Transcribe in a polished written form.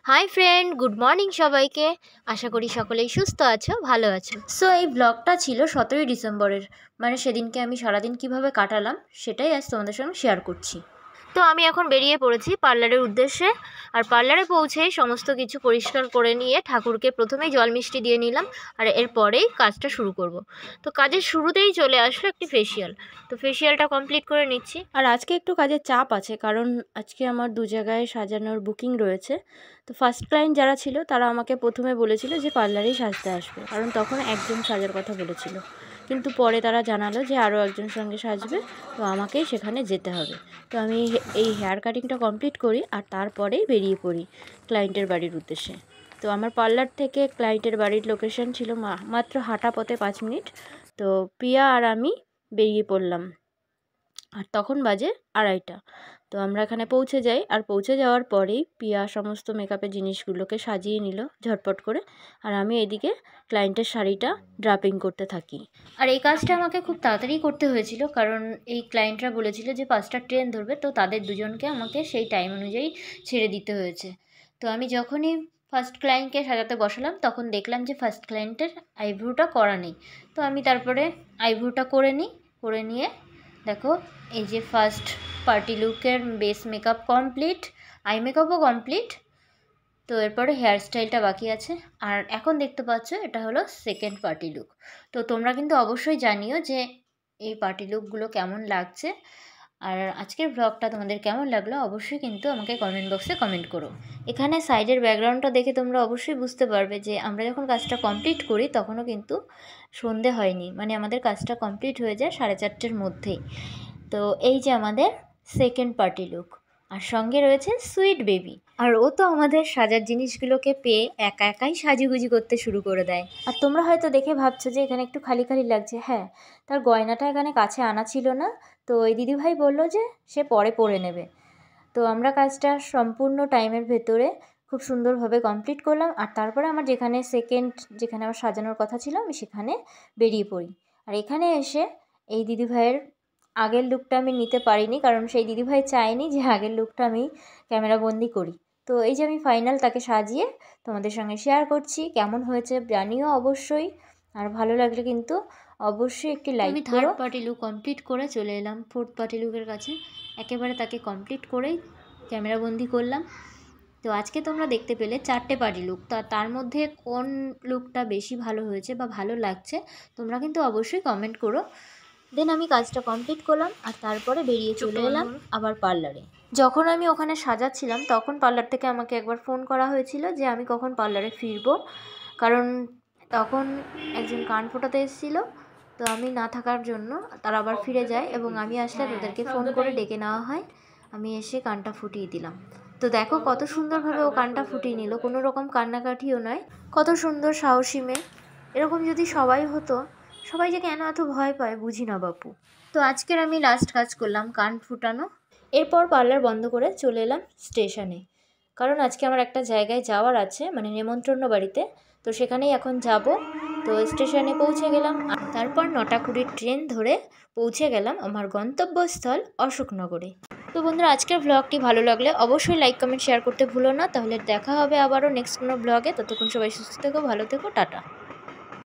Hi friend, good morning সবাইকে। আশা করি সকলেই সুস্থ আছো, ভালো আছো। সো এই ব্লগটা ছিল 17ই ডিসেম্বরের, মানে সেদিনকে আমি সারাদিন কিভাবে কাটালাম সেটাই আজ তোমাদের সঙ্গে শেয়ার করছি। তো আমি এখন বেরিয়ে পড়েছি পার্লারের উদ্দেশ্যে। আর পার্লারে পৌঁছেই সমস্ত কিছু পরিষ্কার করে নিয়ে ঠাকুরকে প্রথমেই জল মিষ্টি দিয়ে নিলাম, আর এরপরেই কাজটা শুরু করব। তো কাজের শুরুতেই চলে আসলো একটি ফেসিয়াল। তো ফেসিয়ালটা কমপ্লিট করে নিচ্ছি। আর আজকে একটু কাজের চাপ আছে, কারণ আজকে আমার 2 জায়গায় সাজানোর বুকিং রয়েছে। তো ফার্স্ট ক্লায়েন্ট যারা ছিল তারা আমাকে প্রথমে বলেছিল যে পার্লারেই সাজতে আসবে, কারণ তখন একজন সাজার কথা বলেছিল। কিন্তু পরে তারা জানালো যে আরও একজন সঙ্গে সাজবে, তো আমাকেই সেখানে যেতে হবে। তো আমি এই হেয়ার কাটিংটা কমপ্লিট করি আর তারপরেই বেরিয়ে পড়ি ক্লায়েন্টের বাড়ির উদ্দেশ্যে। তো আমার পার্লার থেকে ক্লায়েন্টের বাড়ির লোকেশন ছিল মাত্র হাঁটা পথে 5 মিনিট। তো প্রিয়া আর আমি বেরিয়ে পড়লাম, আর তখন বাজে 2:30। তো আমরা এখানে পৌঁছে যাই, আর পৌঁছে যাওয়ার পরেই পিয়া সমস্ত মেকআপের জিনিসগুলোকে সাজিয়ে নিল ঝটপট করে, আর আমি এদিকে ক্লায়েন্টের শাড়িটা ড্রাপিং করতে থাকি। আর এই কাজটা আমাকে খুব তাড়াতাড়ি করতে হয়েছিল, কারণ এই ক্লায়েন্টরা বলেছিল যে 5টা ট্রেন ধরবে, তো তাদের দুজনকে আমাকে সেই টাইম অনুযায়ী ছেড়ে দিতে হয়েছে। তো আমি যখনই ফার্স্ট ক্লায়েন্টকে সাজাতে বসালাম তখন দেখলাম যে ফার্স্ট ক্লায়েন্টের আইব্রোটা করা নেই। তো আমি তারপরে আইব্রোটা করে নিয়ে দেখো এই যে ফার্স্ট পার্টি লুকের বেস মেকআপ কমপ্লিট, আই মেকআপও কমপ্লিট। তো এরপরে হেয়ার স্টাইলটা বাকি আছে, আর এখন দেখতে পাচ্ছ এটা হলো সেকেন্ড পার্টি লুক। তো তোমরা কিন্তু অবশ্যই জানিও যে এই পার্টি লুকগুলো কেমন লাগছে, আর আজকের ব্লগটা তোমাদের কেমন লাগলো অবশ্যই কিন্তু আমাকে কমেন্ট বক্সে কমেন্ট করো। এখানে সাইডের ব্যাকগ্রাউন্ডটা দেখে তোমরা অবশ্যই বুঝতে পারবে যে আমরা যখন কাজটা কমপ্লিট করি তখনও কিন্তু সন্ধে হয়নি, মানে আমাদের কাজটা কমপ্লিট হয়ে যায় 4:30-র মধ্যেই। তো এই যে আমাদের সেকেন্ড পার্টি লুক, আর সঙ্গে রয়েছে সুইট বেবি। আর ও তো আমাদের সাজার জিনিসগুলোকে পেয়ে একা একাই সাজুগুজি করতে শুরু করে দেয়। আর তোমরা হয়তো দেখে ভাবছো যে এখানে একটু খালি খালি লাগছে। হ্যাঁ, তার গয়নাটা এখানে কাছে আনা ছিল না, তো ওই দিদিভাই বললো যে সে পরে পরে নেবে। তো আমরা কাজটা সম্পূর্ণ টাইমের ভেতরে খুব সুন্দরভাবে কমপ্লিট করলাম, আর তারপরে আমার যেখানে আমার সাজানোর কথা ছিল আমি সেখানে বেরিয়ে পড়ি। আর এখানে এসে এই দিদিভাইয়ের আগের লুকটা আমি নিতে পারিনি, কারণ সেই দিদিভাই চায়নি যে আগের লুকটা আমি ক্যামেরাবন্দি করি। তো এই যে আমি ফাইনাল তাকে সাজিয়ে তোমাদের সঙ্গে শেয়ার করছি। কেমন হয়েছে জানিও অবশ্যই, আর ভালো লাগলে কিন্তু অবশ্যই একটি লাইক করো। আমি থার্ড পার্টি লুক কমপ্লিট করে চলে এলাম ফোর্থ পার্টি লুকের কাছে, একেবারে তাকে কমপ্লিট করেই ক্যামেরাবন্দি করলাম। তো আজকে তোমরা দেখতে পেলে 4টে পার্টি লুক, তো তার মধ্যে কোন লুকটা বেশি ভালো হয়েছে বা ভালো লাগছে তোমরা কিন্তু অবশ্যই কমেন্ট করো। দেন আমি কাজটা কমপ্লিট করলাম, আর তারপরে বেরিয়ে চলে এলাম আবার পার্লারে। যখন আমি ওখানে সাজাচ্ছিলাম তখন পার্লার থেকে আমাকে একবার ফোন করা হয়েছিল যে আমি কখন পার্লারে ফিরবো, কারণ তখন একজন কান ফোটাতে এসেছিলো। তো আমি না থাকার জন্য তারা আবার ফিরে যায়, এবং আমি আসলে তাদেরকে ফোন করে ডেকে নেওয়া হয়। আমি এসে কানটা ফুটিয়ে দিলাম। তো দেখো কত সুন্দরভাবে ও কানটা ফুটিয়ে নিল, কোনো রকম কান্নাকাঠিও নয়। কত সুন্দর সাহসী মেয়ে। এরকম যদি সবাই হতো, সবাই যে কেন এত ভয় পায় বুঝি না বাপু। তো আজকের আমি লাস্ট কাজ করলাম কান ফুটানো। এরপর পার্লার বন্ধ করে চলে এলাম স্টেশনে, কারণ আজকে আমার একটা জায়গায় যাওয়ার আছে, মানে নেমন্ত্রণ বাড়িতে। তো সেখানেই এখন যাব। তো স্টেশনে পৌঁছে গেলাম, আর তারপর 9:20 ট্রেন ধরে পৌঁছে গেলাম আমার গন্তব্যস্থল অশোকনগরে। তো বন্ধুরা, আজকের ব্লগটি ভালো লাগলে অবশ্যই লাইক কমেন্ট শেয়ার করতে ভুলো না। তাহলে দেখা হবে আবারও নেক্সট কোনো ব্লগে। ততক্ষণ সবাই সুস্থ থেকো, ভালো থেকো, টাটা।